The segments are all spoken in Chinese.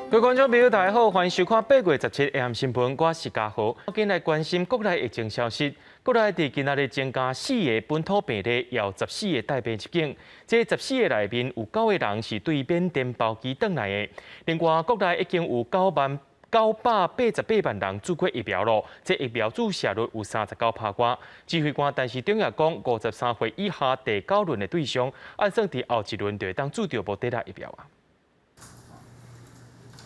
各位观众朋友，大家好，欢迎收看8月17日 AM 新闻，我是嘉豪。今来关心国内疫情消息。国内伫今仔日增加4个本土病例，也有14个带病入境。这14个内面有9个人是对缅甸包机转来的。另外，国内已经有988万人注过疫苗咯。这疫苗注射率有39%。指挥官陈时中也讲，53岁以下第9轮的对象，按算伫后一轮就会当注到莫德纳疫苗啊。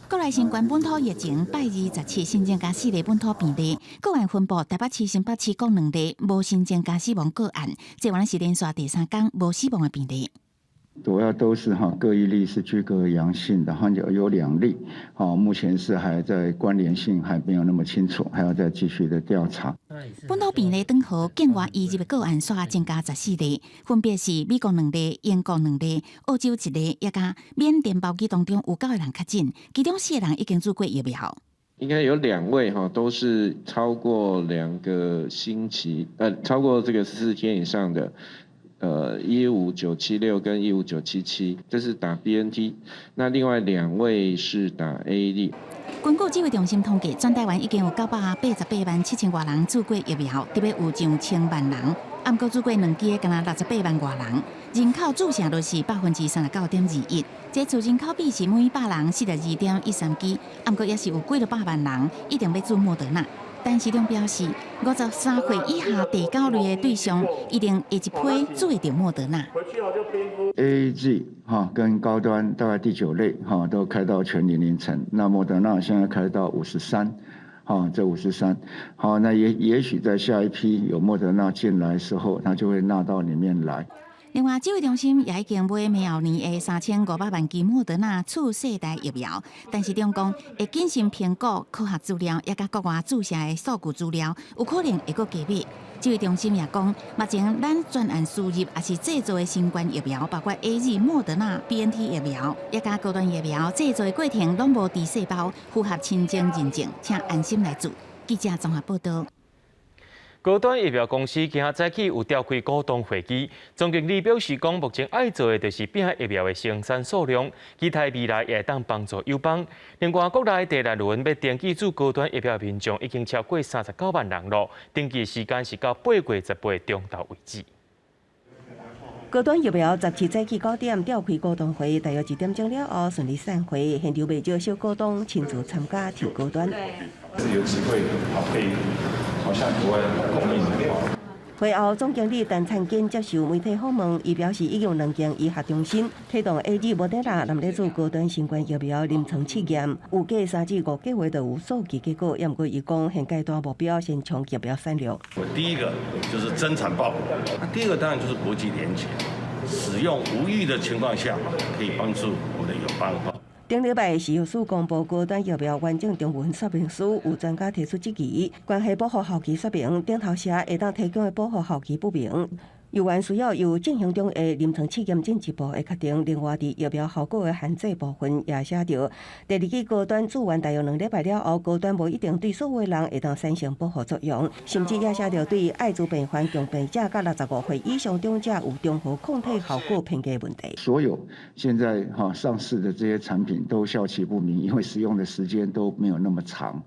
国内新冠本土疫情8月17新增加4例本土病例，个案分布台北市、新北市各2例，无新增加死亡个案。这原来是连续第3天无死亡的病例。主要都是各一例是居隔阳性的，有2例，目前是还在关联性还没有那么清楚，还要再继续的调查。本土病例等候境外移入的个案煞增加14例，分别是美国2例、英国2例、澳洲1例，也加缅甸包机当中有9个人确诊，其中4个人已经注过疫苗。应该有2位都是超过2个星期，超过这个14天以上的。15976跟15977，这是打 BNT， 那另外2位是打 AZ。根据指挥中心统计，全台湾已经有988万7千多人注过疫苗，特别有上1000万人。按过注过2剂的，敢若68万多人，人口注射率是39.21%。这次人口比是每100人42.13剂，按过也是有几了100万人一定要注莫德纳。陈时中表示，53岁以下第9类的对象，一定会一批注会到莫德纳。AZ 跟高端大概第9类都开到全年龄层，那莫德纳现在开到53，这53，那也许在下一批有莫德纳进来的时候，它就会纳到里面来。另外，指挥中心也已经买明后年的3500万剂莫德纳次世代疫苗，但是中讲会谨慎评估科学资料，也甲国外注射的数据资料，有可能会搁加码。指挥中心也讲，目前咱专案输入也是制作的新冠疫苗，包括 AZ、莫德纳、BNT 疫苗，也甲高端疫苗制作的过程拢无低细胞，符合亲情认证，请安心来做。记者综合报道。高端疫苗公司今仔早起有召开股东会议，总经理表示讲，目前爱做的就是变疫苗的生产数量，期待未来也会当帮助友邦。另外，国内第6轮要登记做高端疫苗的民众已经超过39万人了，登记时间是到8月18日中昼为止。高端疫苗17早起9点召开股东会，大约1点钟了后顺利散会，现场未少小股东亲自参加挑高端。有机会可以向国外供应的话。会后，总经理陈灿坚接受媒体访问，伊表示，已经有2间医学中心推动 AZ、莫德纳南咧做高端新冠疫苗临床试验，预计3至5个月就有数据结果。不过，伊讲现阶段目标先从疫苗产量。第一个就是增产报国，第2个当然就是国际连结，使用无虞的情况下，可以帮助我们的友邦。顶礼拜，食药署公布高端疫苗完整中文说明书，有专家提出质疑，关系保护效期说明，顶头写会当提供的保护效期不明。有关需要由进行中的临床试验进一步的确定。另外，伫疫苗效果的限制部分也写着，第2剂高端做完大约2礼拜了后，高端无一定对所有人会当产生保护作用，甚至也写着对艾滋病患重病者、甲65岁以上长者有中和抗体效果偏低问题。所有现在上市的这些产品都效期不明，因为使用的时间都没有那么长。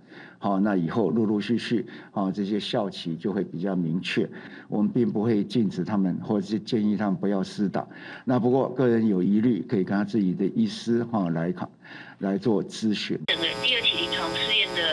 那以后陆陆续续这些效期就会比较明确。我们并不会禁止他们，或者是建议他们不要施打。那不过个人有疑虑，可以跟他自己的医师来做咨询。整个第2期临床试验的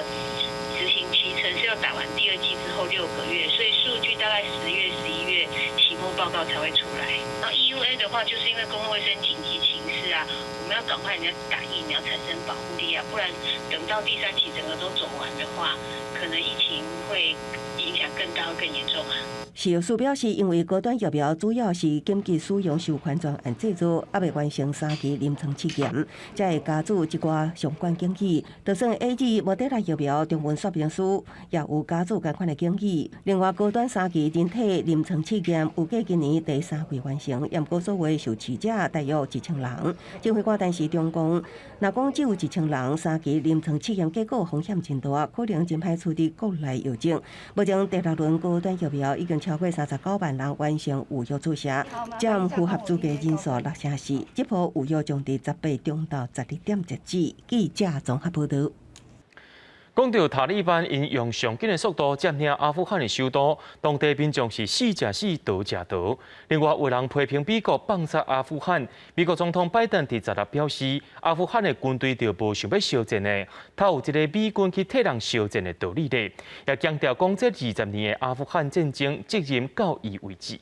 执行期程是要打完第2剂之后6个月，所以数据大概10月、11月期末报告才会出来。然后 EUA 的话，就是因为公共卫生紧急情势啊，我们要赶快人家打疫苗产生保护力啊，不然等到第3期整个都走完的话，可能疫情会影响更大、更严重啊。食药署表示，因为高端疫苗主要是紧急使用授权专案制作，还未完成3期临床试验，才会加注一寡相关建议。就算 AZ、莫德纳疫苗中文说明书也有加注同款的建议。另外，高端3期人体临床试验预计今年第3季完成，不高所谓受刺者大约1000人。指挥官但是中共，若讲只有1000人，3期临床试验结果风险真大，可能真歹处理国内疫情。目前第6轮高端疫苗已经超过39万人完成预约注射，占符合资格人数64%。这波预约将伫18中到12点截止。记者综合报道。讲到塔利班因用上紧的速度占领阿富汗的首都，当地民众是死者死，逃者逃。另外，有人批评美国放杀阿富汗。美国总统拜登伫16日表示，阿富汗的军队就无想要烧战的，他有一个美军去替人烧战的道理咧。也强调讲，这20年的阿富汗战争责任到伊为止。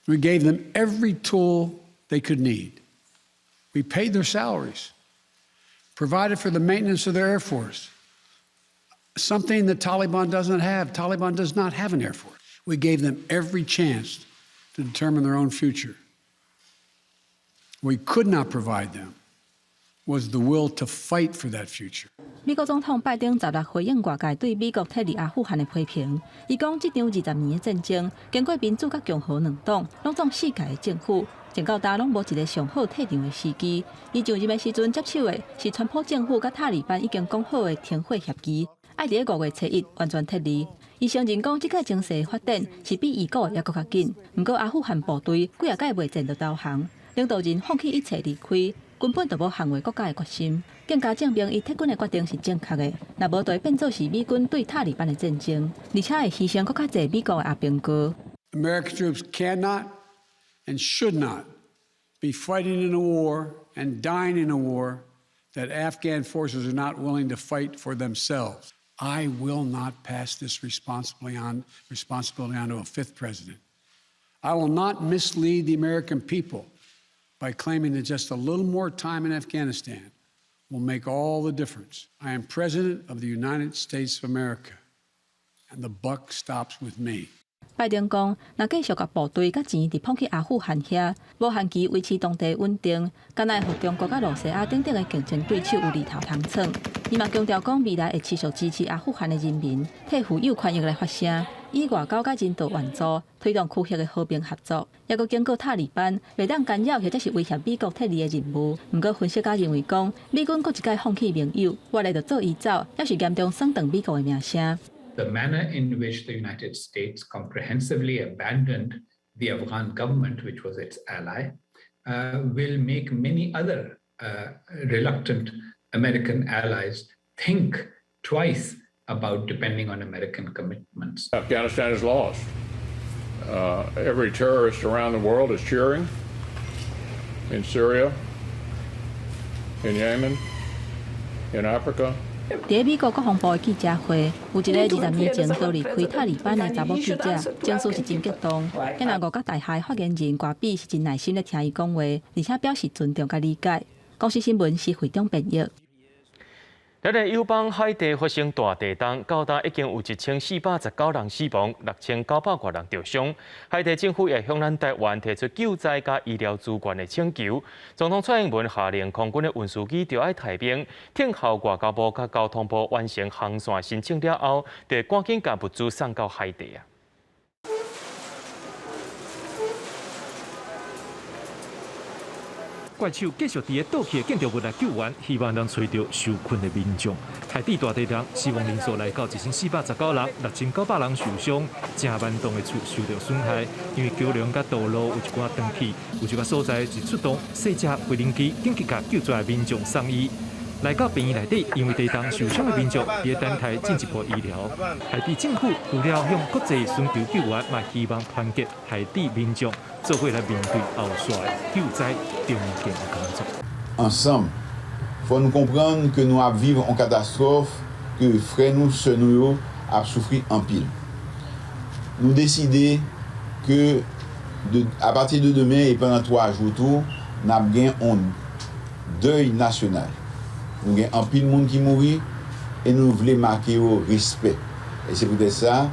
We gave them every tool they could need. We paid their salaries. Provided for the maintenance of their Air Force, something the Taliban doesn't have. Taliban does not have an Air Force. We gave them every chance to determine their own future. We could not provide them was the will to fight for that future. 美国总统拜登16日回应外界对美国撤离阿富汗的批评，伊讲这场20年的战争，经过民主甲共和两党拢总世界的政府。从到大拢无一个上好退场的时机。伊上任的时阵接手的是川普政府甲塔利班已经讲好的停火协议，爱伫5月初1完全撤离。伊承认讲，即个情势发展是比预估还佫较紧。不过阿富汗部队几啊届未战就投降，领导人放弃一切离开，根本就无捍卫国家的决心，更加证明伊撤军的决定是正确的。若无就会变做是美军对塔利班的战争，而且会牺牲佫较侪美国的阿兵哥。American troops cannot and should not be fighting in a war and dying in a war that Afghan forces are not willing to fight for themselves. I will not pass this responsibility on to a fifth president. I will not mislead the American people by claiming that just a little more time in Afghanistan will make all the difference. I am President of the United States of America, and the buck stops with me. 拜登讲，若继续甲部队甲钱伫捧去阿富汗遐，无限期维持当地稳定，敢若会互中国甲罗西亚等等的竞争对手有利头通闯。伊嘛强调讲，未来会持续支持阿富汗的人民，替富有权益来发声，以外交甲人道援助，推动区域的和平合作。也佫警告塔利班，袂当干扰或者是威胁美国撤离的任务。不过分析家认为讲，美军佫一届放弃盟友，我来就做伊走，也是严重损动美国的名声。The manner in which the United States comprehensively abandoned the Afghan government, which was its ally, will make many other reluctant American allies think twice about depending on American commitments. Afghanistan is lost. Every terrorist around the world is cheering. In Syria, in Yemen, in Africa. 伫美国国防部的记者会，有一个20年前就离开塔利班的查某记者，情绪是真激动。加拿大大海发言人瓜比是真耐心咧听伊讲话，而且表示尊重甲理解。公司新闻是会中编译。咱的友邦海地发生大地震，到达已经有1419人死亡，6900多人受伤。海地政府也向咱台湾提出救灾甲医疗资源的请求。总统蔡英文下令空军的运输机就要退兵，听候外交部甲交通部完成航线申请了后，就赶紧将物资送到海地啊。怪手继续伫个倒去的建筑物来救援，希望能找到受困的民众。海地大地震，死亡人数来到1419人，6900人受伤，正万栋的厝受到损害。因为桥梁甲道路有一寡断去，有一寡所在是出动细只飞灵机，紧急甲救出来民众送医。来到病院内底，因为地震受伤的民众，伫个等待进一步医疗。海地政府除了向国际寻求救援，嘛希望团结海地民众，做伙来面对后续的救灾重建的工作。Ensemble, faut nous comprendre que nous avons vivre en catastrophe, que frères nous, sœurs nous, a souffert en pile. Nous décider que à partir de demain et pendant 3 jours tout, nous avons un deuil national. Nous avons un pile de monde qui mourit et nous voulons marquer au respect. Et c'est peut-être ça,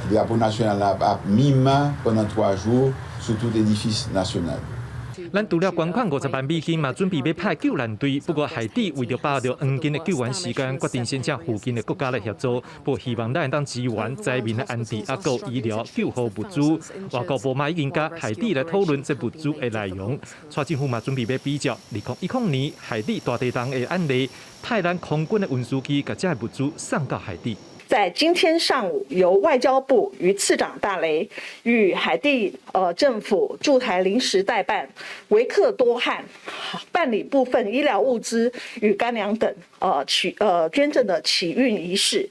le drapeau national a mis pendant 3 jours sur tout édifice national. 咱除了捐款50万美金嘛，准备要派救援队。不过海地为着把握黄金的救援时间，决定先请附近的国家来协助，不希望咱会当支援灾民的安置，还有医疗救护物资。外交部嘛已经甲海地来讨论这物资的内容。蔡政府嘛准备要比较2010年海地大地震的案例，派咱空军的运输机把这物资送到海地。在今天上午，由外交部与次长大雷与海地政府驻台临时代办维克多汉办理部分医疗物资与干粮等捐赠的启运仪式。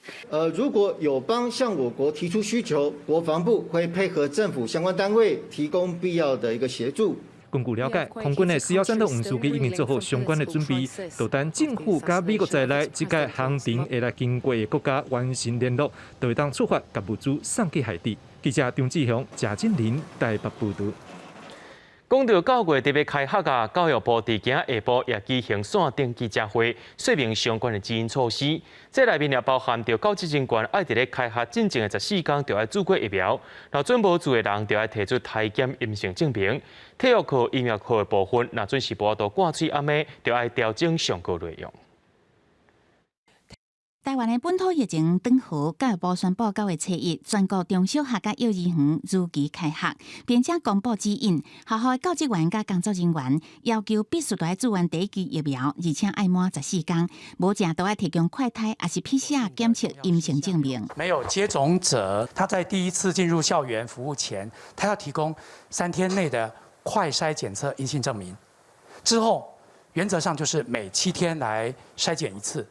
如果友邦向我国提出需求，国防部会配合政府相关单位提供必要的一个协助。根据了解，空军的413的运输机已经做好相关的准备，就等政府甲美国在内这届航程会来经过的国家完成联络，就会当出发把物资送去海地。记者张志雄、贾金林台北报道。讲到9月特别开学啊，教育部伫今下晡也举行线顶记者会，说明相关的指引措施。这内面也包含着教职人员爱伫咧开学进前的14天就要做过疫苗，若准无做的人就要提出体检阴性证明。体育课、音乐课的部分，若准是无到挂嘴暗暝，就要调整上课内容。台湾的本土疫情转好，教育部宣布9月7日，全国中小学甲幼儿园如期开学，并且公布指引，学校的教职员甲工作人员要求必须要做完第一剂疫苗，而且爱满14天，无正都要提供快筛还是 PCR 检测阴性证明。没有接种者，他在第一次进入校园服务前，他要提供3天内的快筛检测阴性证明，之后原则上就是每7天来筛检一次。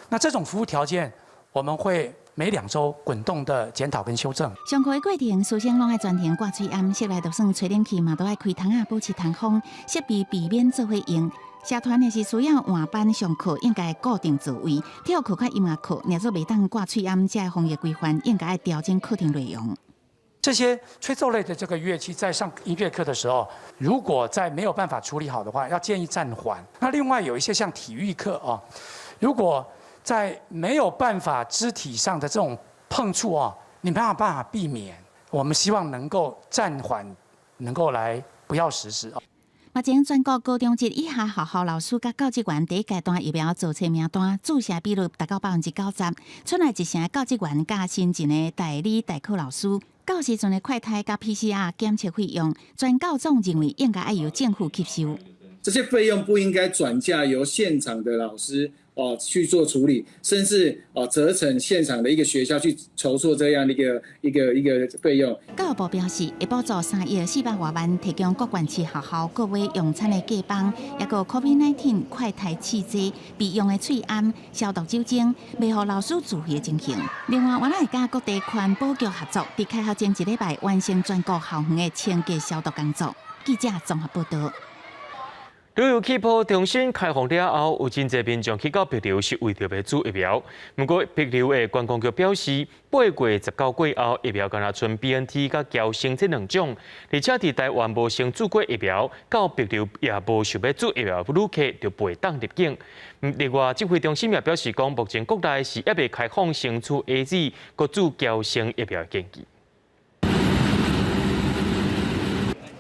那这种服务条件，我们会每2周滚动的检讨跟修正。上课的过程，师生拢爱全程挂嘴暗，室内就算吹冷气嘛，都爱开窗啊，保持通风，设备避免做伙用。社团也是需要换班上课，应该固定座位。体育课甲音乐课，若做袂当挂嘴暗，这防疫规范应该要调整课程内容。这些吹奏类的这个乐器，在上音乐课的时候，如果在没有办法处理好的话，要建议暂缓。那另外有一些像体育课啊，如果在没有办法肢体上的这种碰触啊，你没有办法避免，我们希望能够暂缓，能够来不要实施啊。目前全国高中职以下学校老师甲教职员第一阶段疫苗注册名单注射比率达到90%，剩下一成的教职员甲新进的代理代课老师。到时阵的快筛甲 PCR 检测费用，全教总认为应该要由政府吸收。这些费用不应该转嫁由现场的老师去做处理，甚至责成现场的一个学校去筹措这样的一个费用。教育部表示，会补助3亿400多万，提供各县市学校各位用餐的价帮，也有 COVID-19 快筛试剂、备用的喙安、消毒酒精，袂予老师自费进行。另外，我们会甲各地环保局合作，伫开学前1礼拜完成全国校园的清洁消毒工作。记者综合报道。旅游气泡重新开放了后，有真侪民众去到帛琉是为着要做疫苗。不过，帛琉的观光局表示，8月19过后，疫苗敢若剩 BNT 甲胶生这2种，而且伫台湾无先做过疫苗，到帛琉也无想要做疫苗的旅客就袂当入境。另外，指挥中心也表示讲，目前国内是还未开放先做 AZ 各做胶生疫苗的建议。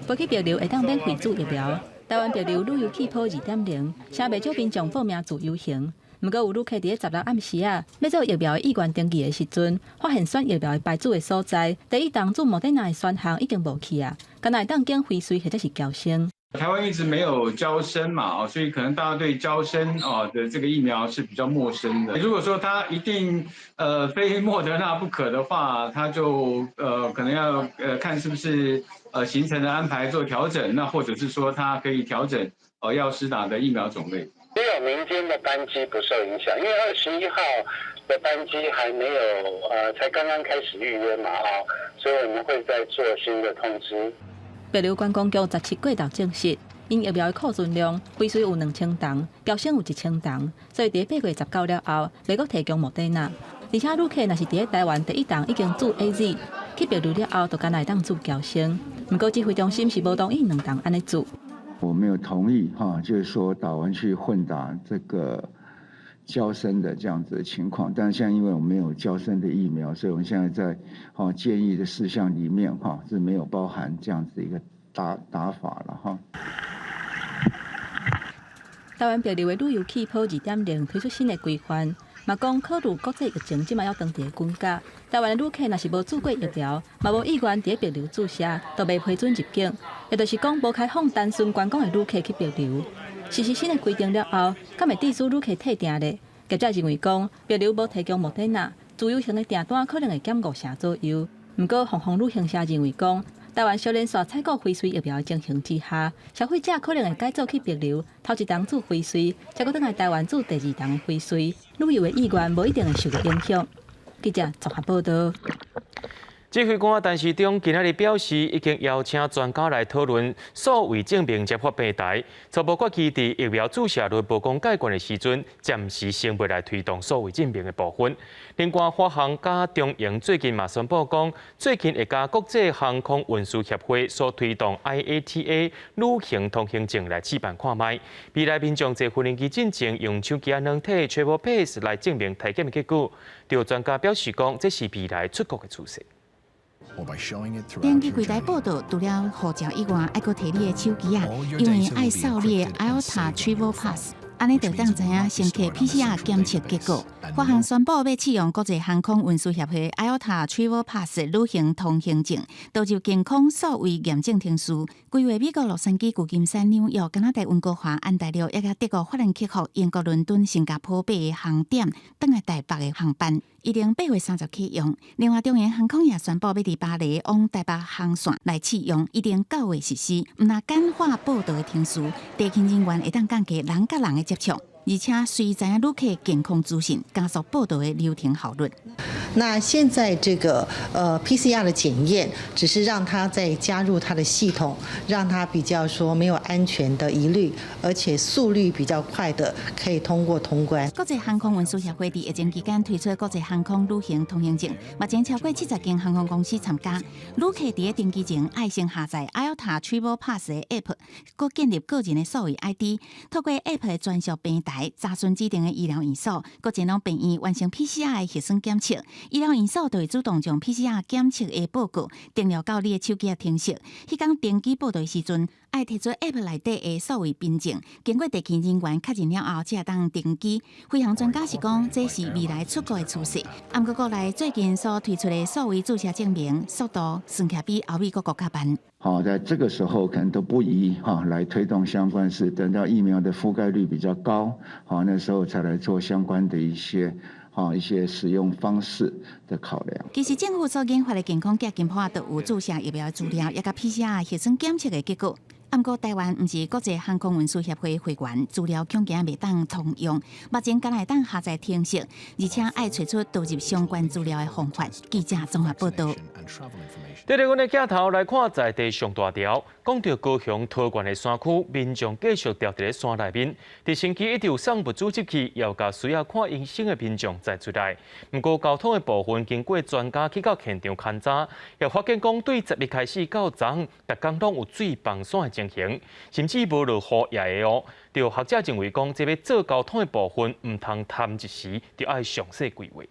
飞去帛琉会当免费做疫苗。台湾帛琉旅游气泡2.0，成袂少民众报名自由行。不过有旅客伫16暗时啊，要做疫苗的意愿登记的时阵，发现选疫苗的牌子的所在，第一档做莫德纳的选项已经无去啊，敢若会当经辉瑞或者是胶生。台湾一直没有胶生嘛，所以可能大家对胶生的这个疫苗是比较陌生的。如果说它一定非莫德纳不可的话，它就可能要看是不是行程的安排做调整，那或者是说它可以调整要施打的疫苗种类。只有民间的班机不受影响，因为21号的班机还没有才刚刚开始预约嘛所以我们会再做新的通知。帛琉观光局17过头证实，因疫苗的库存量辉瑞有2000筒，胶生有1000筒，所以伫8月19了后，袂阁提供莫德纳。而且旅客若是伫台湾第一档已经做 AZ， 去帛琉了后，就敢来当做胶生。不过指挥中心是无同意2档安尼做。我没有同意就是说打完去混打这个胶生的这样子的情况，但是现在因为我们没有胶生的疫苗，所以我们现在在建议的事项里面是没有包含这样子一个打法了台湾白流的旅游气泡2.0推出新的规范，嘛讲考虑国际疫情即马要当地的管辖，台湾的旅客若是无注过疫苗，嘛无意愿伫白流注射，都未批准入境。也就是讲，无开放单纯观光的旅客去白流。实施新的规定了后，敢会致使旅客退订呢？业者认为讲，白流无提供莫德纳，自由行的订单可能会减5成左右。不过，航空旅行社认为讲，台湾小连续采购辉瑞疫苗的情形之下，消费者可能会改造去白流，头一档做辉瑞，再搁倒来台湾做第2档的辉瑞，旅游的意愿无一定会受到影响。记者综合报道。指挥官陈时中今日表示，已经邀请专家来讨论所谓证明接发平台，初步决议伫疫苗注射率无讲改观的时阵，暂时先袂来推动所谓证明的部分。另外，华航甲中营最近嘛宣布讲，最近会甲国际航空运输协会所推动 IATA 旅行通行证来试办看卖。未来民众坐飞机进前用手机软体 Travel Pass 来证明体检的结果，有专家表示讲，这是未来出国的趋势。电视柜台报道，除了护照以外，还阁摕你的手机啊，因为爱扫你的 IATA Travel Pass。安尼就当知影乘客 PCR 检测结果。华航宣布要启用国际航空运输协会 IATA Travel Pass 旅行通行证，导入健康数位验证程序。规划美国洛杉矶、旧金山、纽约、加拿大温哥华、安大略，也甲德国法兰克福、英国伦敦、新加坡8个航点，等来台北的航班，预定8月30启用。另外，中原航空也宣布要伫巴黎往台北航线来启用，预定9月实施。毋但简化报道的程序，地勤人员会当降低人甲人的接触，而且随知影旅客健康资讯，加速报道的流程效率。那现在这个PCR 的检验，只是让它再加入它的系统，让它比较说没有安全的疑虑，而且速率比较快的可以通过通关。国际航空运输协会伫疫情期间推出国际航空旅行通行证，目前超过70间航空公司参加。旅客伫登机前爱先下载 IATA Travel Pass 的 App， 佮建立个人的数位 ID， 透过 App 的专属平台查询指定的医疗院所，佮前往病院完成 PCR 的核酸检测。医疗院所就会主动将 PCR 检测的报告登录到你的手机程式。迄天登记报道的时阵，爱提出 App 内底的数位凭证，经过地勤人员确认了后，才会当登记。飞航专家是讲，这是未来出国的趋势。不过，国内最近所推出的数位注射证明速度算起来比欧美各国较慢。好，在这个时候可能都不宜来推动相关事，等到疫苗的覆盖率比较高，好，那时候才来做相关的一些使用方式的考量。其实政府所研发的健康假健保都有注射疫苗的资料，也甲 PCR 核酸检测的结果。不过，台湾毋是国际航空运输协会会员，资料恐惊袂当通用。目前敢会当下载程式，而且爱找出导入相关资料的方法。记者综合报道。在阮的镜头来看在地上大条，讲到高雄桃园的山区，民众继续掉伫山内面。伫星期一直有送物资入去，要甲需要看医生的民众再出来。不过交通的部分，经过专家去到现场勘查，也发现讲对11开始到昨，逐工拢有水崩山的情形，甚至无落雨也的哦。就学者认为讲，这要做交通的部分，唔通贪一时，就要详细规划。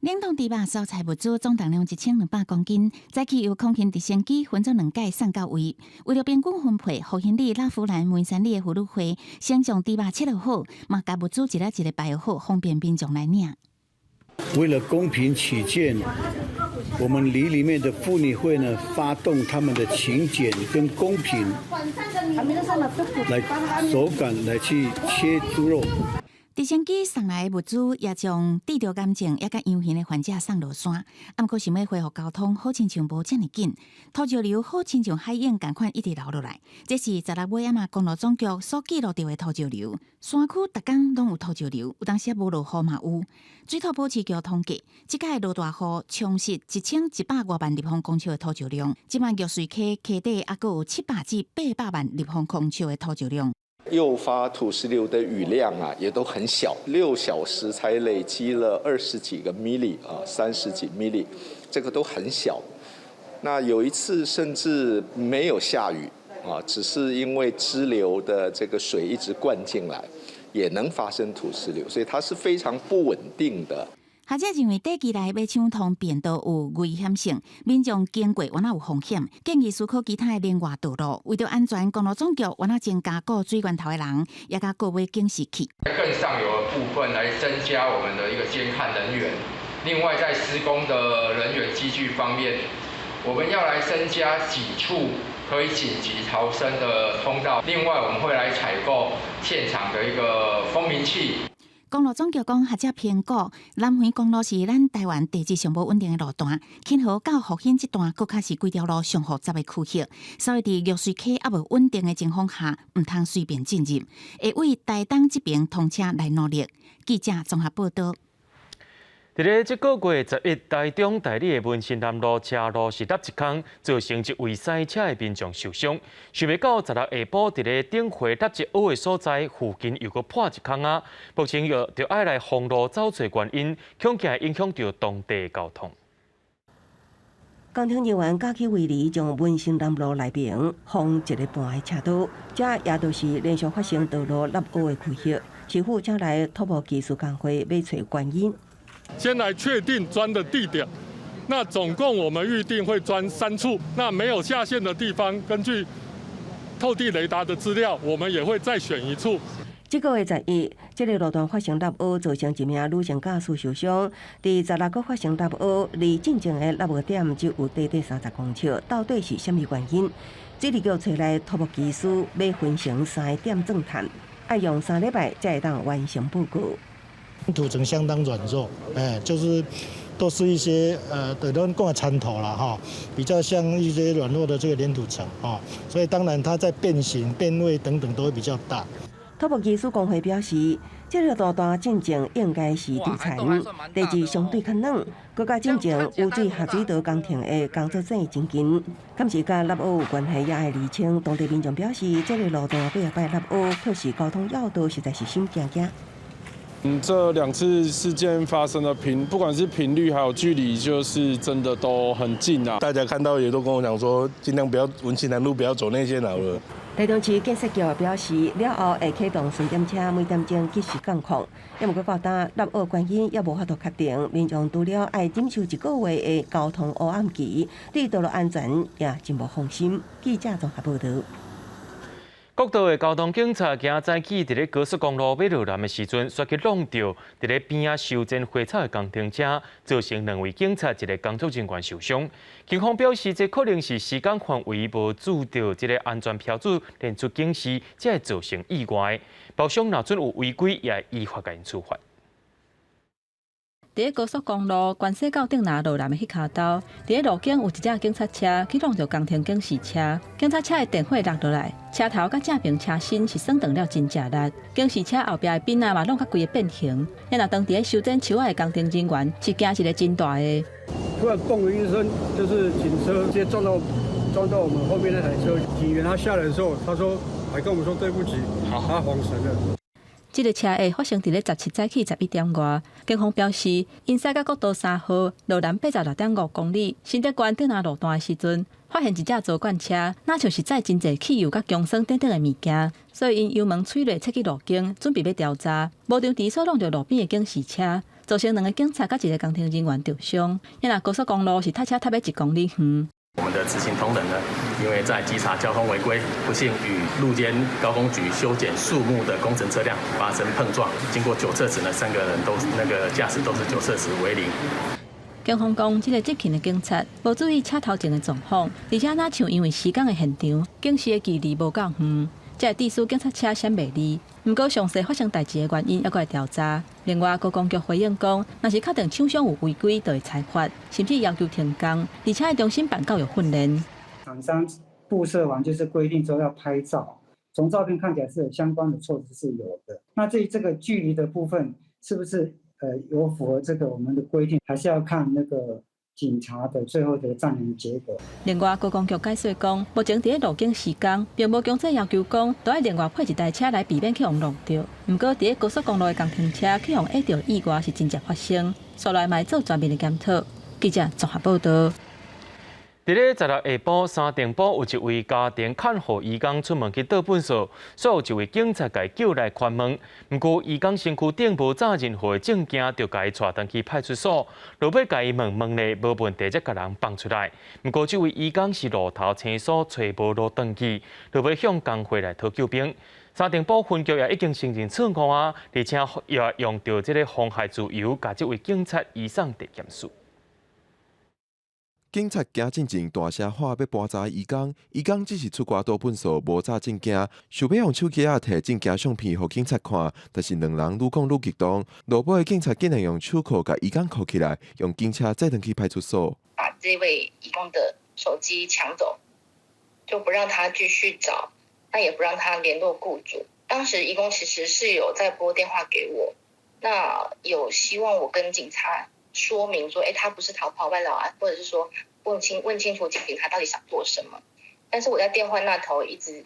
冷冻猪肉蔬菜物资总重量1200公斤，早起由空勤直升机分做2届送到位。为了平均分配，福兴里、拉夫兰、文山里的妇女会先将猪肉切了好，嘛把物资一粒一粒摆好，方便民众来领。为了公平起见，我们里面的妇女会呢，发动他们的勤俭跟公平，来手感来去切猪肉。直升机送来的物资也将治疗癌症也甲阳痿的患者送落山，不过想要恢复交通，好亲像无遮尔紧。土石流好亲像海涌共款一直流落来，这是16尾仔公路总局所记录到的土石流。山区逐工拢有土石流，有当时无落雨嘛有。水土保持局统计，即届落大雨冲蚀1100多万立方公尺的土石量，即摆玉水溪溪底还佫有700至800万立方公尺的土石量。诱发土石流的雨量也都很小，6小时才累积了20几个米30几米，这个都很小。那有一次甚至没有下雨只是因为支流的这个水一直灌进来，也能发生土石流，所以它是非常不稳定的。学者认为，短期内要抢通变道有危险性，民众经过原来有风险，建议思考其他的另外道路。为了安全，公路总局原来增加过水源头的人，也加购买警示器。更上游的部分来增加我们的一个监看人员。另外，在施工的人员机具方面，我们要来增加几处可以紧急逃生的通道。另外，我们会来采购现场的一个风鸣器。公路总局讲，学者评估南回公路是咱台湾地质上无稳定的路段，庆和到福兴这段，佫较是几条路上复杂的区域，所以伫玉水溪也无稳定的情况下，唔通随便进入，会为台东这边通车来努力。记者综合报道。伫咧这个月11，台中大里的文心南路车路是搭一空，造成一位赛车的民众受伤。想袂到16下晡，伫咧顶回搭一凹的所在附近又搁破一空啊！目前又着爱来封路走找原因，恐惊影响到当地交通。交通人员架起围篱，将文心南路内边封一个半的车道，这也都是连续发生道路凹凹的区域。市府请来土木技术工会要找原因。先来确定钻的地点，那总共我们预定会钻3处，那没有下线的地方，根据透地雷达的资料，我们也会再选1处。这个月11，这个路段发生凹凹，造成一名女性驾驶受伤。第16个发生凹凹，离进前的凹凹点只有短短30公尺，到底是什么原因？这里局找来土木技师要分成3点钻探，要用3礼拜才会当完成报告。土层相当软弱，就是都是一些的人工的参头了哈，比较像一些软弱的这个粘土层啊，所以当然它在变形、变位等等都会比较大。土木技术工会表示，这个路段进前应该是地产，地质相对较软，佮甲进前污水下水道工程的工作真真紧，敢是甲凹凹有关系也会厘清。当地民众表示，这个路段每摆凹凹，确实交通要道实在是心惊惊。这2次事件发生的不管是频率还有距离，就是真的都很近啊。大家看到也都跟我讲说，尽量不要文心南路，不要走内线好了。台中市建设局表示，了后会启动顺点车每点钟计时监控，也毋过到呾凹凹原因也无法度确定，民众除了爱忍受1个月的交通黑暗期，对道路安全也真无放心。记者综合报道。国道的交通警察今早起伫咧高速公路要落南的时阵，煞去弄到伫咧边仔修剪花草的工程车，造成2位警察、1个工作人员受伤。警方表示，这可能是施工范围无注到这个安全标志，连出警示，才会造成意外。包厢若准有违规，也会依法甲因处罚。伫高速公路关西到顶拿路南的迄卡道，伫路径有一架警察车去撞到工程警示车，警察车的电火落落来，车头甲正边车身是损断了真正力，警示车后壁的边嘛弄甲规个变形。也若当伫修剪树仔的工程人员是惊一个真大的。突然嘣的一声，就是警车直接撞到我们后面那台车。警员他下来的时候，他说还跟我们说对不起，他慌神了。这个车祸发生伫咧17早起11点外，警方表示，因驶到国道3号路南86.5公里，新德关顶南路段的时阵，发现一架造罐车，那像是载真侪汽油甲强酸等等的物件，所以因油门催泪切去路径，准备要调查，无长时所弄到路边的警示车，造成2个警察甲1个工程人员受伤。因若高速公路是踏车踏了1公里远。我们的执行同仁呢，因为在稽查交通违规，不幸与路监高工局修剪树木的工程车辆发生碰撞。经过酒测值呢，3个人都驾驶都是酒测值为0。警方讲，这个执勤的警察无注意车头前的状况，而且哪像因为施工的现场警示的距离无够远，才会致使警察车闪袂离。不过，详细发生代志的原因还佫会调查。另外，高工局回应讲，若是确定厂商有违规，就会裁罚，甚至要求停工，而且会重新办教育训练。厂商布设完就是规定说要拍照，从照片看起来是有相关的措施是有的。那至于这个距离的部分，是不是有符合这个我们的规定，还是要看那个警察的最后的占量结果。另外，高工局解释讲，目前伫路径施工，并无强制要求讲，都要另外配一台车来避免去互弄到。不过，伫高速公路的工程车去互压到意外是真正发生，所来嘛做全面的检讨。记者综合报道。伫咧16下晡，三重埔有一位家庭看护移工出门去倒粪扫，所有一位警察甲伊叫来看门。不过移工身躯顶无载任何证件，就甲伊带回去派出所。落尾甲伊问咧无问题，才甲人放出来。不过这位移工是路头青所找无路登去，落尾向工会来讨救兵。三重埔分局也已经承认错误啊，而且也用到这个妨害自由，甲这位警察移送地检署。警察行进前大声喊要搬查移工，移工只是出外倒粪扫，无查证件，想要用手机仔摕证件相片互警察看，但是两人愈讲愈激动，落尾警察竟然用手铐甲移工铐起来，用警车载登去派出所，把这位移工的手机抢走，就不让他继续找，那也不让他联络雇主。当时移工其实是有在拨电话给我，那有希望我跟警察说明说，他不是逃跑外劳啊，或者是说问清楚警察到底想做什么。但是我在电话那头一直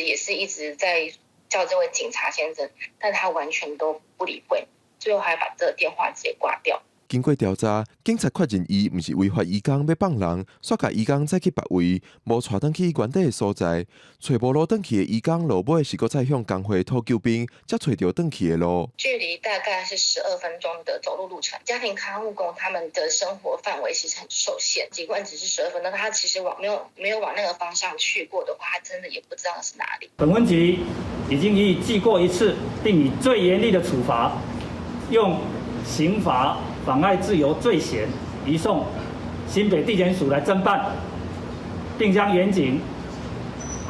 也是一直在叫这位警察先生，但他完全都不理会，最后还把这个电话直接挂掉。经过调查，警察确认伊毋是违法移工要放人，煞甲移工载去别位，无带登去原底的所在，找无路登去的移工，落尾是搁再向工会讨救兵，才找到登去的路。距离大概是12分钟的走路路程。家庭看护工他们的生活范围其实很受限，尽管只是12分钟，他其实没有往那个方向去过的话，他真的也不知道是哪里。本分局已经予以记过一次，并以最严厉的处罚，用刑罚妨碍自由罪嫌移送新北地检署来侦办，并将员警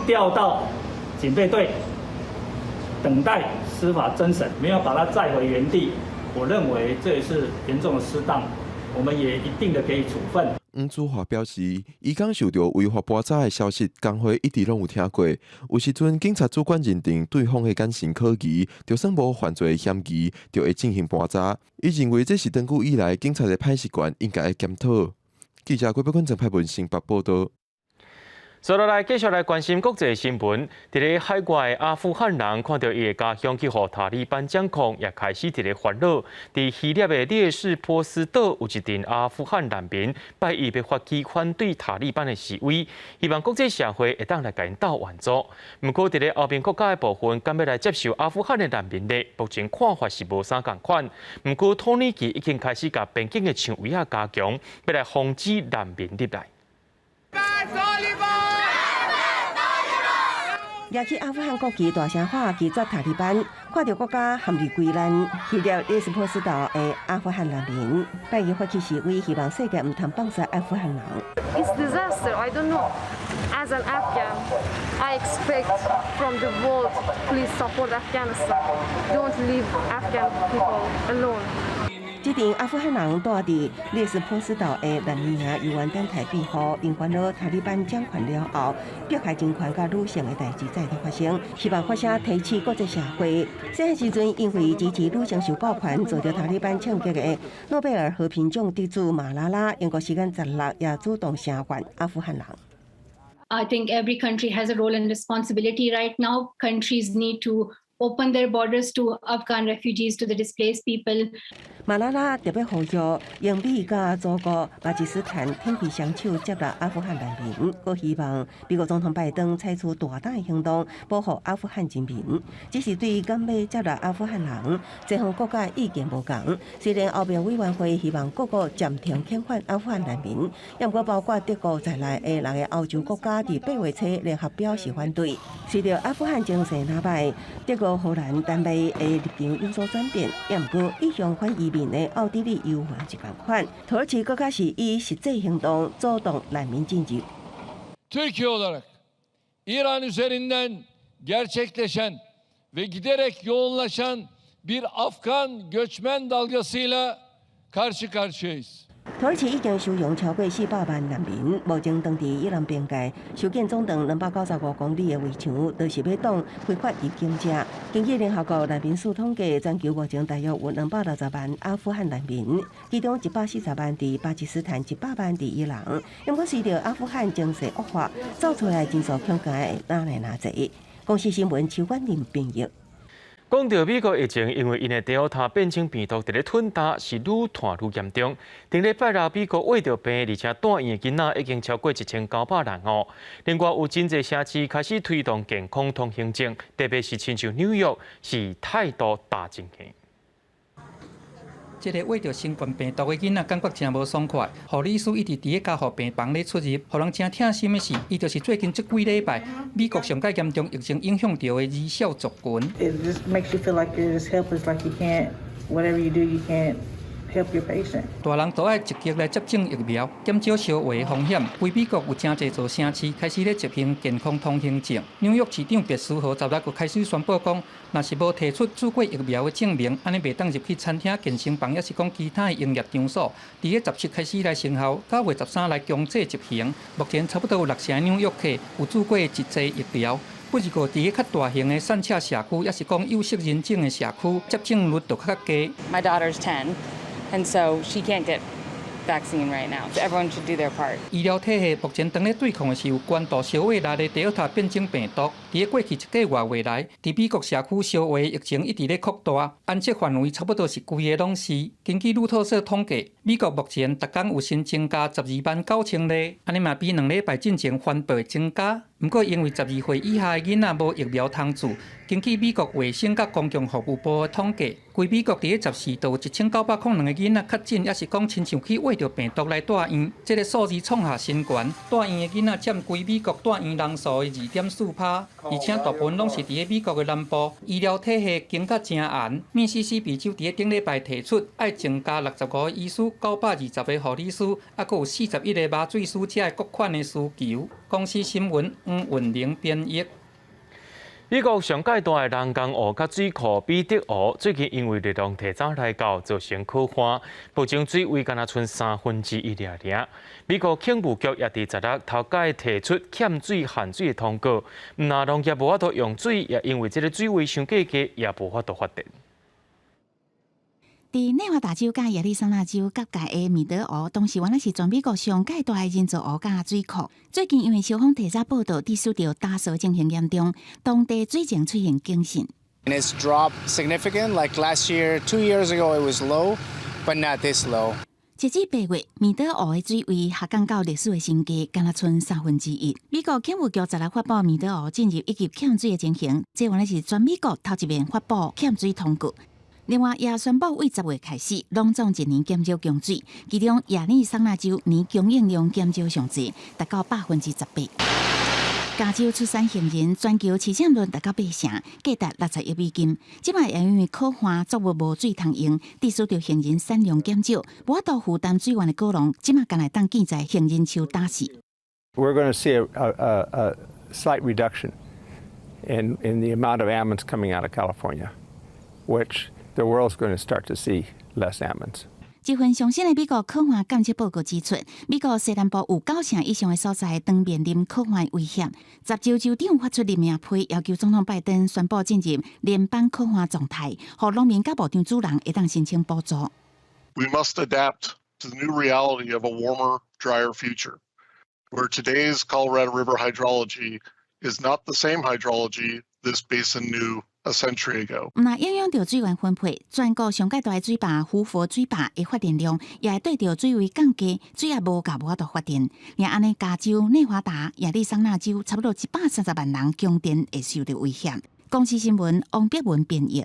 调到警备队等待司法侦审，没有把他载回原地。我认为这也是严重的失当，我们也一定的给予处分。黄子华表示，移工受到违法搬查的消息，工会一直拢有听过。有时阵警察主管认定对方的眼神可疑，就算无犯罪嫌疑，就会进行搬查。伊认为这是长久以来警察的歹习惯，应该检讨。记者郭北坤、郑派文新北报道。接下来继续来关心国际新闻。伫咧海外的阿富汗人看到伊的家乡去互塔利班掌控，也开始伫咧烦恼。伫希腊的列士波斯岛有一群阿富汗难民，拜伊要发起反对塔利班的示威，希望国际社会会当来甲因斗援助。不过伫咧欧边国家的部分，敢要来接受阿富汗的难民呢？目前看法是无啥共款。不过土耳其已经开始甲边境的墙围加强，要来防止难民入来。抓起阿富汗国旗大声喊拒绝塔利班，看到国家陷入危难，希腊列斯波斯岛的阿富汗难民拜伊发起示威，希望世界唔通放杀阿富汗人。It's disaster. I don't know. As an Afghan, I expect from the world, please support Afghanistan. Don't leave Afghan people alone. 这群阿富汗人住伫列斯波斯岛的难民营，由原等待庇护，因烦恼塔利班掌权了后，迫害人权甲女性的代志再度发生，希望发声提起国际社会。这个时阵，因为支持女性受告权，遭到塔利班枪击的诺贝尔和平奖得主马拉拉，英国时间16也主动声援阿富汗人。I think every country has a role and responsibility right now. Countries need to open their borders to Afghan refugees, to the displaced people. 马拉拉特别呼吁英美甲祖国巴基斯坦挺起双手接纳阿富汗难民，佮希望美国总统拜登采取大胆的行动保护阿富汗人民。只是对于敢要接纳阿富汗人，这项国家意见无同。虽然欧盟委员会希望各国暂停遣返阿富汗难民，不过包括德国在内的6个欧洲国家伫8月初联合表示反对。随着阿富汗情势哪歹，德国、荷兰、丹麦的立场有所转变，不过意向反移民的奥地利犹原是同款。土耳其更加是以实际行动主动难民进入。Türkiye olarak İran üzerinden gerçekleşen ve giderek yoğunlaşan bir Afgan göçmen dalgasıyla karşı karşıyayız. 土耳其已经收容超过400万难民，目前当地伊朗边界修建总长295公里的围墙，就是要挡非法入境者。根据联合国难民署统计，全球目前大约有260万阿富汗难民，其中140万伫巴基斯坦，100万伫伊朗。不过随着阿富汗情势恶化，走出来人数恐惊会哪来哪侪。公司新闻邱冠霖编译。讲到美国疫情，因为因的 Delta 变种病毒伫咧吞大，是愈传愈严重。顶礼拜六，美国胃着病而且住院的囡仔已经超过1900人哦。另外，有真侪城市开始推动健康通行证，特别是亲像纽约，是态度大进行。这个胃着新冠病毒的囡仔感觉真无爽快，护理师一直伫咧加护病房咧出入，互人真痛心的是，伊就是最近这几礼拜，美国上界严重疫情影响到的儿小族群。It just makes you feel like you're just helpless, like you can't, whatever you do, you can't help your patient. 大人都爱积极来接种疫苗，减少烧话的风险。规美国有真侪座城市开始咧执行健康通行证。纽约市长别墅河16就开始宣布讲，若是无提出注过疫苗的证明，安尼袂当入去餐厅、健身房，也是讲其他的营业场所。伫咧17开始来生效，9月13来强制执行。目前差不多有6成纽约客有注过一剂疫苗。不过，伫咧较大型的散车社区，也是讲有色人种的社区，接种率就较低。My daughter's 10, and so she can't get vaccine right now. So everyone should do their part. 医疗体系目前当咧对抗的是有关度小位内的Delta变种病毒。伫咧过去1个月来，伫美国社区小位疫情一直咧扩大，安测范围差不多是规个拢是。根据路透社统计，美国目前每天有新增加129000例，安尼嘛比2礼拜之前翻倍增加。不过因为12岁以下的囡仔无疫苗通注，根据美国卫生甲公共服务部的统计，规美国伫咧14度1902个囡仔确诊，也是讲亲像去胃着病毒来住院，这个数字创下新高。住院的囡仔占规美国住院人数的2.4%，而且大部分拢是伫咧美国的南部。医疗体系经较真严，密西西比州伫咧顶礼拜提出爱增加65个医师、920个护理师，还佫有41个麻醉师这各款的需求。公司新闻黄运玲编译。美国上界大的人工湖甲水库比德湖最近因为热浪提早来到，造成枯旱，目前水位敢若剩1/3尔。美国气象局也伫16头届提出欠水限水的通告，唔但农业无法度用水，也因为这个水位伤价格，也无法度发电。伫内华达州甲亚利桑那州各界的米德湖，当时原来是全美国上界大的人造湖甲水库。最近因为消防提早报道，地势着打扫情形严重，当地水情出现警讯。It's dropped significant. Like last year, 2 years ago, it was low, but not this low. 截至8月，米德湖的水位下降到历史的新低，敢若剩1/3。美国气象局16发布米德湖进入一级欠水的情形，这原来是全美国头一遍发布欠水通告。另外，也宣布为10月开始，拢总一年减少供水，其中亚利桑那州年供应量减少上济，达到18%。加州出产杏仁全球市占率达到8成，价值60亿美金。即摆也因为枯旱作物无水通用，致使着杏仁产量减少，无法度负担水源的果农，即摆干来当建在杏仁树打死。We're going to see a slight reduction in the amount of almonds coming out of California, which the world's going to start to see less almonds. 一份最新的美国酷旱监测报告指出，美国西南部有9成以上的所在当面临酷旱威胁。10州州长发出任命批，要求总统拜登宣布进入联邦酷旱状态，让农民甲牧场主人会当申请补助。We must adapt to the new reality of a warmer, drier future, where today's Colorado River hydrology is not the same hydrology this basin knew a century ago. 那影响到水源分配，全国上界大的水坝胡佛水坝的发电量也会对着水位降低，水也无够无法度发电。而安尼，加州、内华达、亚利桑那州差不多130万人供电会受到威胁。公司新闻王碧文编译。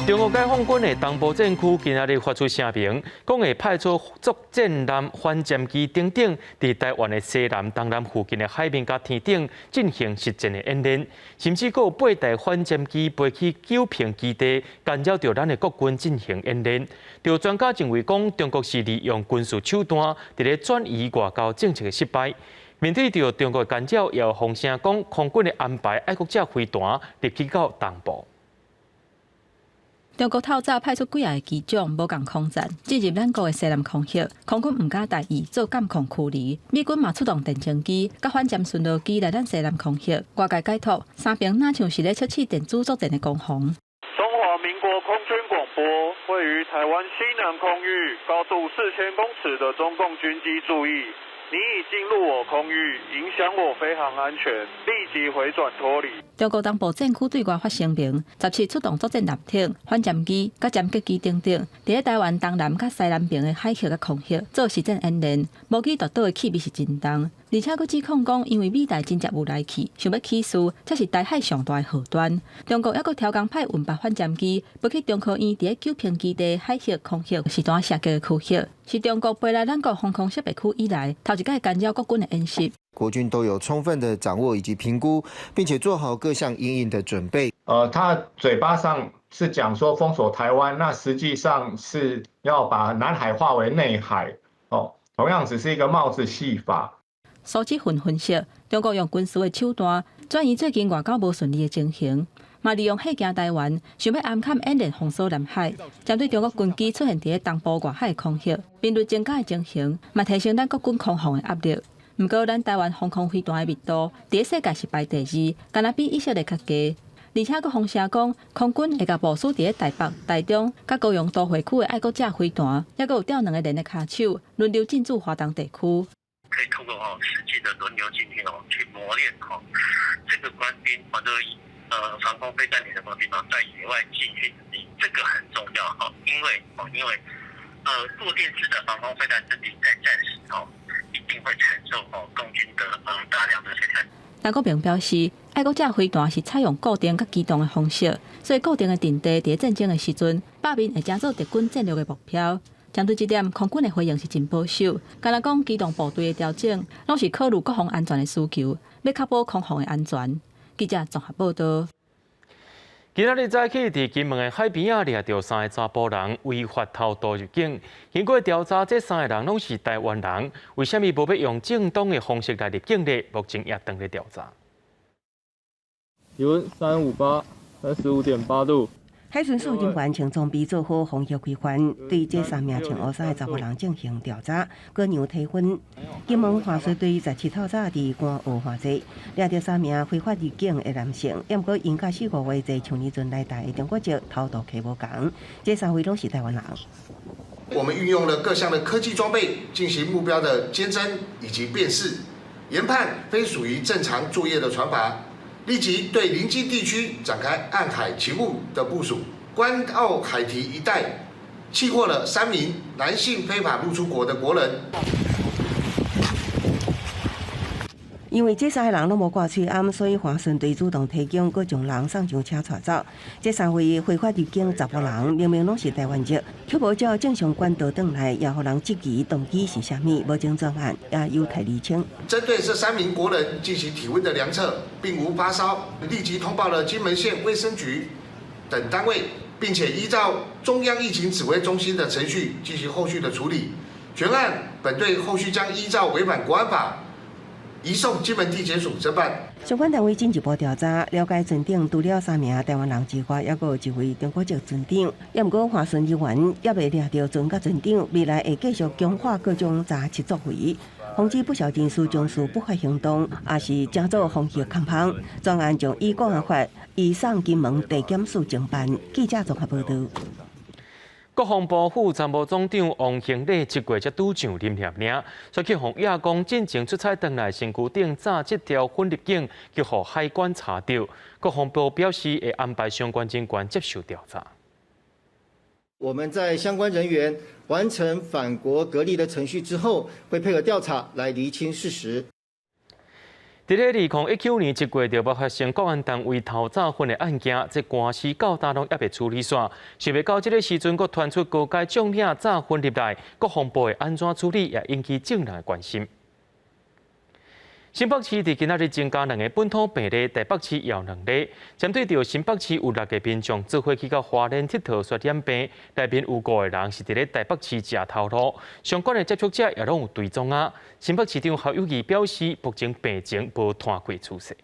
中国解放军的东部战区今仔日发出声明，讲会派出作战舰、反舰机等等，伫台湾的西南、东南附近的海面甲天顶进行实战的演练，甚至还有8台反舰机飞去九平基地，干扰着咱的国军进行演练。有专家认为，讲中国是利用军事手段，伫咧转移外交政策的失败。面对着中国的干扰，也有风声讲空军的安排爱国者飞弹入去到东部。中国透早派出几个机长无共空战，进入咱国的西南空域，空军唔敢大意做监控驱离。美军嘛出动电侦机、甲反舰巡逻机来咱西南空域，外界解读三边哪像是咧测试电子作战的攻防。中华民国空军广播，位于台湾西南空域高度4000公尺的中共军机注意，你已进入我空域，影响我飞航安全，立即回转脱离。中国东部战区对外发声明，17出动作战舰艇、反舰机、甲歼击机等等，伫咧台湾东南甲西南边的海峡甲空域做实战演练，无记夺到的气味是真重。而且佫指控讲，因为美台真接有来去，想要起事，才是台海上大的祸端。中国还佫挑工派运8反舰机，飞去中科院伫咧九平基地海峡空域时段射击的区域，是中国飞来咱国防空识别区以来头一届干扰国军的演习。国军都有充分的掌握以及评估，并且做好各项因应的准备。他嘴巴上是讲说封锁台湾，那实际上是要把南海划为内海，同样只是一个帽子戏法。苏志芬分析，中国用军事的手段转移最近外交无顺利的情形，嘛利用吓惊台湾，想要暗砍演练封锁南海，针对中国军机出现伫东部外海空域，面对增加的情形，嘛提升咱国军空防的压力。不过，咱台湾防空飞弹的密度伫世界是排第2，敢若比以色列较低。而且，佫风声讲，空军会甲部署伫台北、台中、甲高雄都会区的爱国者飞弹，也佫有调2个连的卡手，轮流进驻华东地区。可以透过实际的轮流进行去磨练这个官兵或者防空飞弹里的官兵在野外进训能力，这个很重要因为固定式的防空飞弹阵地在战时一定会承受共军的大量的飞弹。但国民表示，爱国者飞弹是采用固定甲机动的方式，所以固定的阵地伫战争的时阵，百面会成做敌军战略的目标。针对这点，空军的回应是真保守，敢若讲机动部队的调整，拢是考虑国防安全的需求，要确保空防的安全。记者综合报道。今仔日早起，伫金门的海边啊，掠到3个查甫人违法偷渡入境。经过调查，这3个人拢是台湾人，为什么无要用正当的方式来入境呢？目前也等咧调查。体温358，35.8度。海巡署人员请装备做好防疫规范，对这3名穿乌衫的查甫人进行调查，各让提分。金门划水队17透早伫关湖划济，掠到3名非法入境的男性，也毋过因甲4、5月在像年阵来台的中国籍偷渡客无同，这3位拢是台湾人。我们运用了各项的科技装备进行目标的监侦以及辨识，研判非属于正常作业的船舶。立即对邻近地区展开暗海勤务的部署，关澳海堤一带缉获了3名男性非法入出国的国人。因为这3个人拢无挂喙罨，所以划船队主动提供，佮将人送上车带走。这3位非法入境查甫人，明明拢是台湾籍，却无照正常管道转来，也互人质疑动机是啥物，无经专案也有待厘清。针对这3名国人进行体温的量测，并无发烧，立即通报了金门县卫生局等单位，并且依照中央疫情指挥中心的程序进行后续的处理。全案本队后续将依照违反国安法，移送金门地检署侦办。相关单位进一步调查，了解船顶除了3名台湾人之外，也有1位中国籍船长。也毋过划船人员也未掠到船甲船长，未来会继续强化各种查缉作为，防止不肖人士从事不法行动，也是正做防疫抗防。专案将依国安法移送金门地检署侦办。记者综合报道。国防部副参谋总长王兴礼7月才拄上任协领，所以向亚公进前出差回来身躯顶炸7条粉入境，去予海关查到。国防部表示会安排相关人员接受调查。我们在相关人员完成返国隔离的程序之后，会配合调查来厘清事实。伫咧2019年1月就爆发生国安单位偷炸粉的案件，这官司到大拢也未处理煞。想要到这个时阵，佫传出高阶将领炸粉入来，国防部会安怎处理，也引起众人的关心。新北市伫今仔日增加2个本土病例，台北市也有2例。针对着新北市有6个民众做伙去到花莲佚佗却染病，内面有5个人是伫咧台北市食头路，相关的接触者也拢有追踪啊。新北市长侯友宜表示，目前病情无摊开趋势。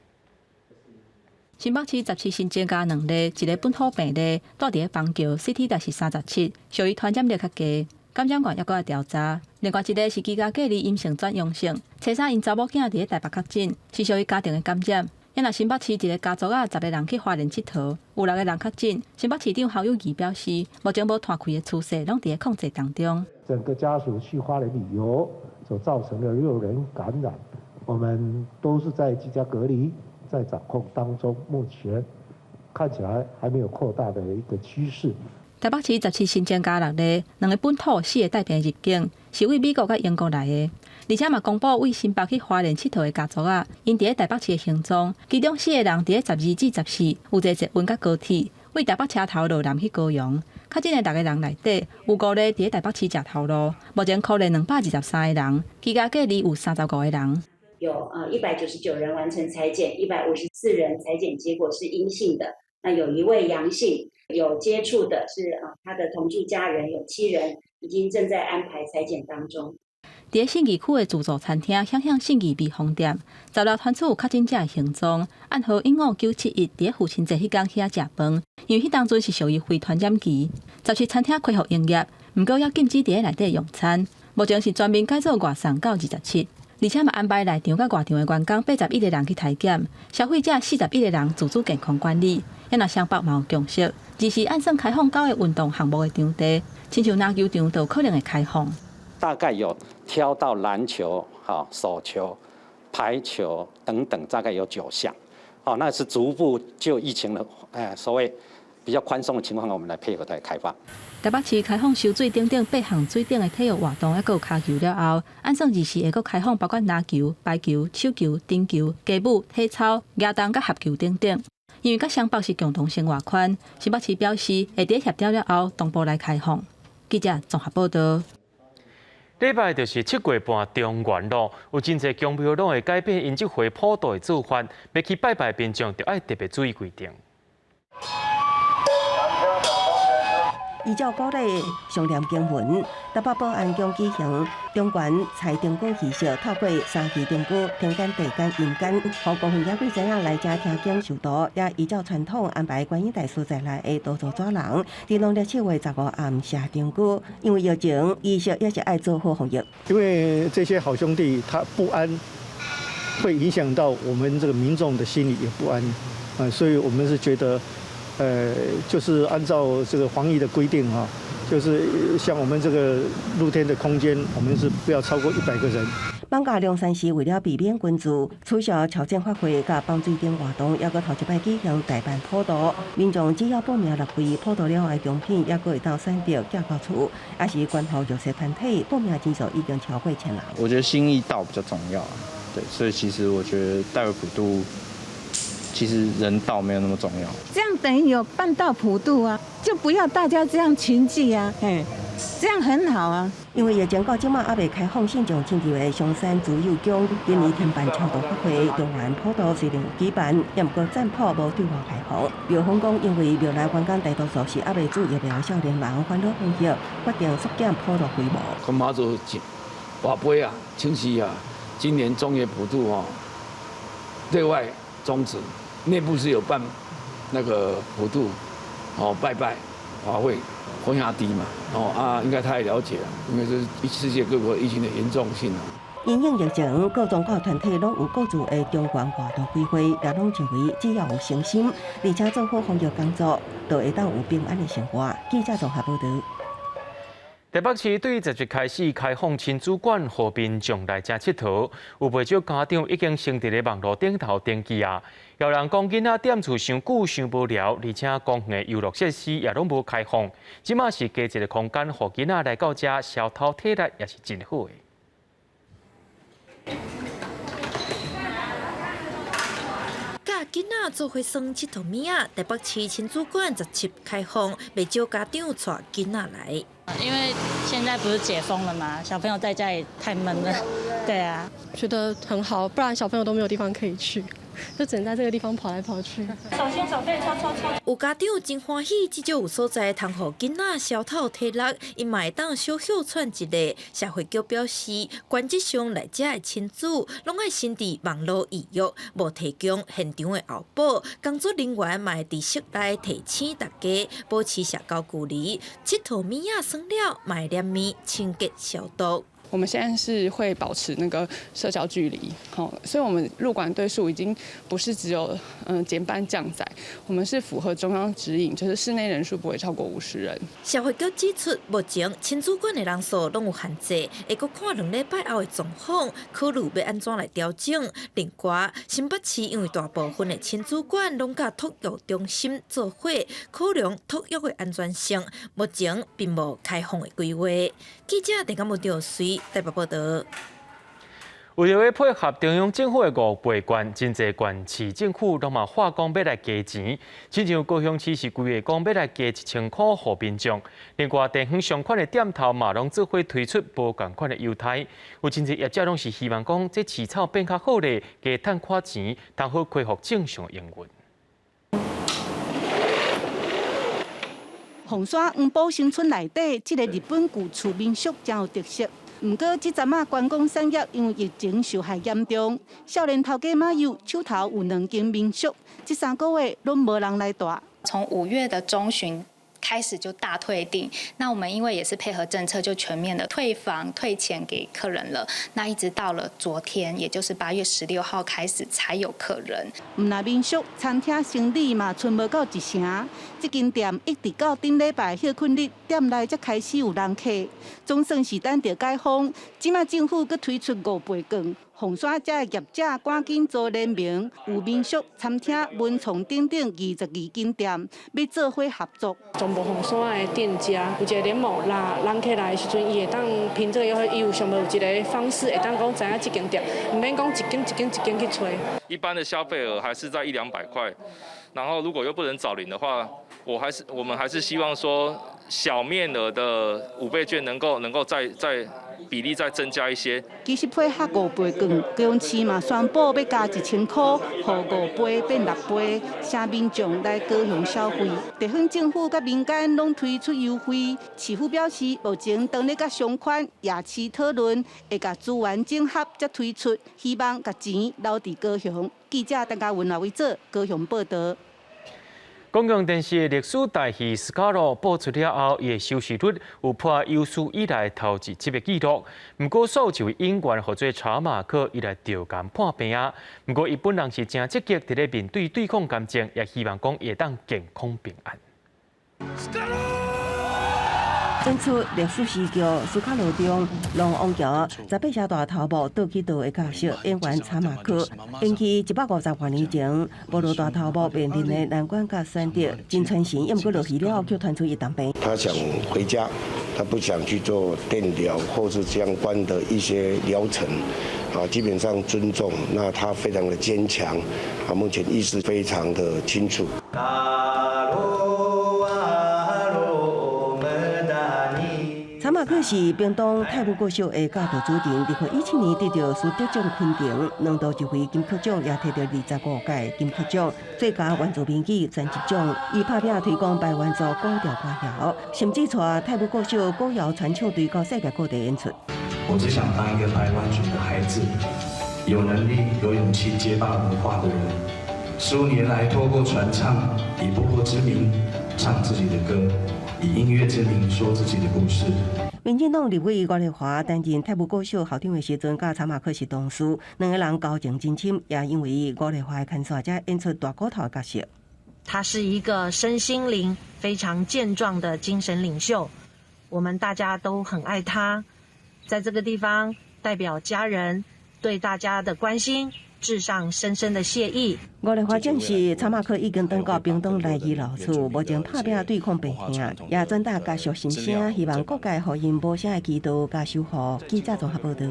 新北市17新增加2例，一个本土病例住伫邦桥 ，CT 值是37，属于传染力较低。感染源也搁来调查，另外一个是居家隔离阴性转阳性，查查因查某囝伫咧台北确诊，是属于家庭的感染。因若新北市一个家族10个人去花莲佚佗，有6个人确诊。新北市长侯友宜表示，目前无摊开的趋势，拢伫咧控制当中。整个家属去花莲旅游，所造成的6人感染，我们都是在居家隔离，在掌控当中，目前看起来还没有扩大的一个趋势。台北市17新增加6例，2个本土，4个带病入境，是为美国甲英国来的。而且嘛公布为新北去花莲佚佗的家族啊，因伫台北市的行踪，其中4个人伫12至14有坐捷运甲高铁，为台北车头路南去高雄。较真的6个人内底，有5例伫台北市食头路，目前可能223个人，居家隔离有35个人。有199人完成采检，154人采检结果是阴性的，那有1位阳性，有接触的是他的同住家人有7人，已经正在安排采检当中。伫信义区的自助餐厅向信义美丰店，16传出有确诊者的行踪，按号15971伫父亲节迄天遐食饭，因为迄当阵是属于非传染期。17餐厅恢复营业，毋过要禁止伫内底用餐。目前是全面改做外送到27，而且嘛安排内场甲外场的员工81个人去体检，消费者41个人自主健康管理。也若双北嘛有共识，二是按算开放9个运动项目的场地，亲像篮球场都有可能会开放。大概有挑到篮球、手球、排球等等，大概有9项。那是逐步就疫情的所谓比较宽松的情况，我们来配合来开放。台北市开放游水等等8项水顶的体育活动，还有骹球了后，按算24会阁开放包括篮球、排球、手球、顶球、街舞、体操、野动甲合球等等。因为甲双北是共同生活圈，新北市表示会伫协调了后同步来开放。记者综合报道。礼拜就是7月半中元路，有真侪公庙拢会改变因这回普渡的做法，要去拜拜民众就要特别注意规定。依照古代上念经文，台北保安宫举行中元财中鼓仪式，透过3期中鼓、天干、地干、阴干，互部分野鬼仔来遮听经受道，也依照传统安排观音大师在内的多组纸人，伫农历7月15暗下中鼓。因为疫情，仪式也是爱做好防疫。因为这些好兄弟他不安，会影响到我们这个民众的心理也不安，所以我们是觉得。就是按照这个防疫的规定就是像我们这个露天的空间，我们是不要超过100个人。放假龙山寺为了避免群聚，取消朝正法会甲放水灯活动，也搁头一摆举行大办普渡。民众只要报名落会，普渡了后的奖品也搁会当选择寄到厝，也是关乎弱势团体报名人数已经超过1000人。我觉得心意到比较重要，对，所以其实我觉得代为普渡。其实人道没有那么重要，这样等于有办到普渡啊，就不要大家这样群聚啊，这样很好啊。因为疫情到即马还未开放信众亲近的松山自由宫，今年停办超度法会，中元普渡虽然有举办，也毋过占卜无对外开放。庙方讲，因为庙内员工大多数是还未注疫苗少年人，烦恼防疫，决定缩减普渡规模。跟妈祖跋杯啊，请示啊，今年中元普渡对外终止。内部是有办那个普渡，拜拜法会，红霞低嘛，应该他也了解了，因为这是世界各国疫情的严重性啊。因应疫情，各宗教团体拢有各自的中元活动规划，也拢认为只要有诚心，而且做好防疫工作，就会当有平安的生活。记者综合报道。台北市对10月开始开放亲子馆，和民众来遮佚佗。有不少家长已经先伫咧网络顶头登记啊。有人讲囡仔踮厝伤久伤无聊，而且公园的游乐设施也拢无开放。即马是加一个空间，互囡仔来到遮消耗体力，也是真好的。甲囡仔做伙耍佚佗物仔，台北市亲子馆17开放，不少家长带囡仔来。因为现在不是解封了嘛，小朋友在家也太闷了，对啊，觉得很好，不然小朋友都没有地方可以去，就只能在这个地方跑来跑去。手牵手对搓搓搓。有家长真欢喜，至少有所在通互囡仔消耗体力，因嘛会当小休喘一下。社会局表示，原则上来遮的亲子拢爱先伫网络预约，无提供现场的后补。工作人员嘛会伫室内提醒大家保持社交距离，佚佗物仔耍了，嘛会念面清洁消毒。我们现在是会保持那个社交距离，所以我们入馆队数已经不是只有减半降载，我们是符合中央指引，就是室内人数不会超过50人。社会局指出，目前亲子馆的人数拢有限制，会阁看2礼拜后的状况，考虑要安怎来调整。另外，新北市因为大部分的亲子馆拢甲托育中心做伙，考量托育的安全性，目前并无开放的规划。记者陈感木调随台北报道。为了配合中央政府的5倍券，真侪县市政府拢嘛话讲要来加钱，亲像高雄市是规划讲要来加1000块互民众。另外，电商相关的店头嘛拢做伙推出无同款的优待，有真侪业者拢是希望讲这市草变较好咧，加赚款钱，通好恢复正常营运。凤山黄埔新村内底，这个日本旧厝民宿真有特色。不过，这阵啊观光产业因为疫情受害严重，少年头家马友手头有2间民宿，这3个月拢无人来住。从5月的中旬开始就大退订，那我们因为也是配合政策，就全面的退房退钱给客人了。那一直到了昨天，也就是8月16号开始才有客人。唔那民宿、餐厅生意嘛，剩无到1成。这间店一直到顶礼拜休困日，店内才开始有人客。总算是等到解封，即马政府佮推出5倍券。凤山这业者赶紧做联名，有民宿、餐厅、文创等等22间店，要做伙合作。中部凤山的店家有一个联盟啦，人客来的时阵，伊会当凭这个伊有想到有一个方式，会当讲知影这间店，唔免讲一间去找。一般的消费额还是在100-200块，然后如果又不能找零的话，我们还是希望说小面额的5倍券能够再比例再增加一些。其实配合5倍券，高雄市嘛宣布要加1000块，互5倍变6倍，请民众来高雄消费。地方政府甲民间拢推出优惠。市府表示，目前当咧甲商圈、夜市讨论，会甲资源整合才推出，希望甲钱留伫高雄。记者陈嘉文来为做高雄报道。公共电视的历史大戏《斯卡罗》播出了后，伊的收视率有破有史以来头一集的纪录。不过，数一位演员或做查马克，伊来调监判病啊。不过，伊本人是真积极，伫咧面对抗癌症，也希望讲会当健康平安。演出历史戏剧《斯卡罗》中，龙王桥18社大头目倒去倒的角色演员查马克，延期150多年前，保罗大头目面临的难关甲选择，真传神，也毋过落去了，却传出一当病。他想回家，他不想去做电疗或是相关的一些疗程，基本上尊重。那他非常的坚强，目前意识非常的清楚。查马克是屏东太武国小的教导主任，2017年得到书得奖肯定，2度一回金曲奖，也摕到25届金曲奖最佳原住民语专辑奖。伊拍拼推广台湾族古调歌谣，甚至带太武国小古谣传唱队到世界各地演出。我只想当一个台湾族的孩子，有能力、有勇气接霸文化的人。15年来，透过传唱，以部落之名唱自己的歌。以音乐之名说自己的故事。民进党立委岳丽华担任太武国小校长的时阵，甲查马克是同事，2个人交情真深，也因为岳丽华的看线才演出大骨头的角色。他是一个身心灵非常健壮的精神领袖，我们大家都很爱他。在这个地方，代表家人对大家的关心。致上深深的谢意。岳丽华证实，查马克已经返到屏东来伊老厝，目前拍拼对抗病痛，也转达家属心声，希望各界互因无声的祈祷加守护。记者综合报道。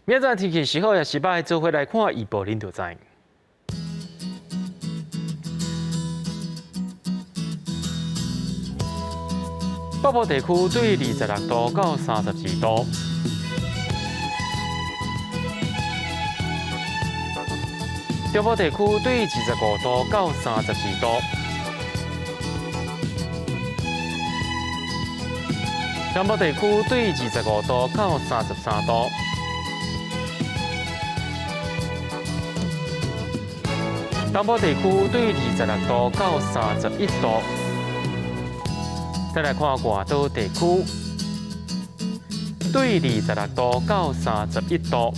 明仔天气时好，也是歹，做伙来看预报，恁就知。北部地区对26度到32度。中部地区对25度到32度，南部地区对25度到33度，东部地区对26度到31度。再来看外岛地区，对26度到31度。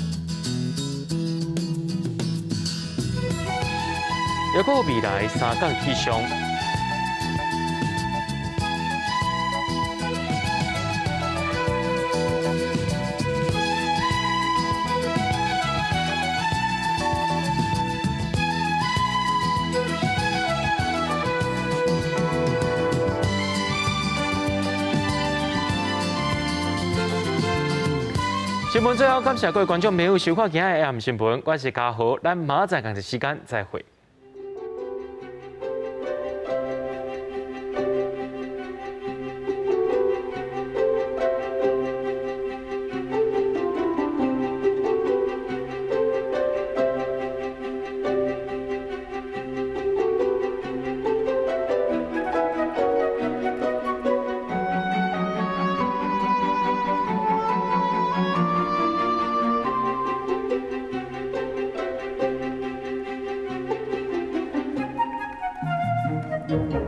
预估未来3天气象。新闻最后，感谢各位观众朋友收看今日的AM新闻，我是嘉豪，咱明仔载同一时间再会。Thank you.